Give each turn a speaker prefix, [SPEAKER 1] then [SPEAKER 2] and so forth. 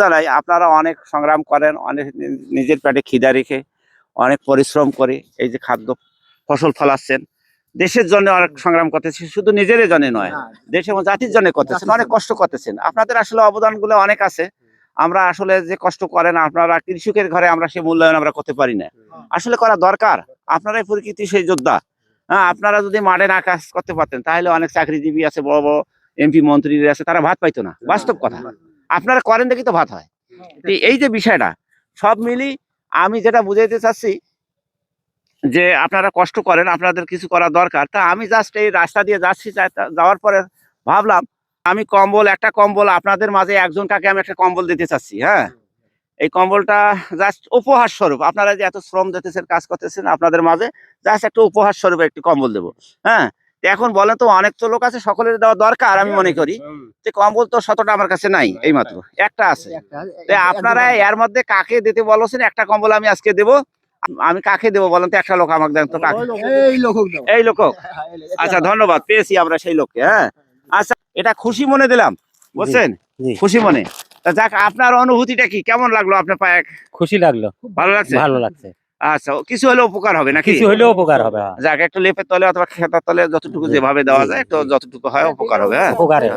[SPEAKER 1] জানাই আপনারা অনেক সংগ্রাম করেন, অনেক নিজের পেটে খিদা রেখে অনেক পরিশ্রম করে এই যে খাদ্য ফসল ফলাচ্ছেন, দেশের জন্য অনেক সংগ্রাম করতেছেন, শুধু নিজের জন্য নয়, দেশ এবং জাতির জন্য করতেছেন, অনেক কষ্ট করতেছেন। আপনাদের আসলে অবদানগুলো অনেক আছে। আমরা আসলে যে কষ্ট করেন আপনারা, কৃষকের ঘরে আমরা সে মূল্যায়ন আমরা করতে পারি না, আসলে করা দরকার। আপনারাই প্রকৃতি সেই যোদ্ধা। হ্যাঁ, আপনারা যদি মাঠে না কাজ করতে পারতেন তাহলে অনেক চাকরিজীবী আছে, বড় বড় এমপি মন্ত্রীরা আছে, তারা ভাত পাইতো না। বাস্তব কথা, আপনারা করেন দেখি তো ভাত হয়। এই যে বিষয়টা সব মিলি আমি যেটা বুঝাইতে চাচ্ছি যে আপনারা কষ্ট করেন, আপনাদের কিছু করা দরকার। তা আমি জাস্ট এই রাস্তা দিয়ে যাচ্ছি, যাওয়ার পরে ভাবলাম আমি একটা কম্বল আপনাদের মাঝে একজন কাকে আমি একটা কম্বল দিতে চাচ্ছি। হ্যাঁ, এই কম্বলটা জাস্ট উপহার স্বরূপ, আপনারা যে এত শ্রম দিতেছেন, কাজ করতেছেন, আপনাদের মাঝে জাস্ট একটা উপহার স্বরূপ একটি কম্বল দেবো। হ্যাঁ, তো এখন বলেন তো, অনেক তো লোক আছে, সকলের দেওয়া দরকার আমি মনে করি। যে কম্বল তো শতটা আমার কাছে নাই, এই মাত্র একটা আছে। তো আপনারা এর মধ্যে কাকে দিতে বলছেন? একটা কম্বল আমি আজকে দেবো। আমি কাকে দেবো বলেন তো? একটা লোক আমাকে দেন তো, কাকে? এই লোক। আচ্ছা, ধন্যবাদ, পেয়েছি আমরা সেই লোককে। হ্যাঁ, আচ্ছা, এটা খুশি মনে দিলাম, বুঝছেন? খুশি মনে। তা যাক, আপনার অনুভূতিটা কি, কেমন লাগলো? আপনার পায়ে
[SPEAKER 2] খুশি লাগলো,
[SPEAKER 1] ভালো লাগছে?
[SPEAKER 2] ভালো লাগছে।
[SPEAKER 1] আচ্ছা, কিছু হলে উপকার হবে নাকি?
[SPEAKER 2] কিছু হলেও উপকার হবে।
[SPEAKER 1] যাক, একটু লেপের তলে অথবা খেতার তলে যতটুকু যেভাবে দেওয়া যায়, একটু যতটুকু হয় উপকার হবে। হ্যাঁ,
[SPEAKER 2] উপকারে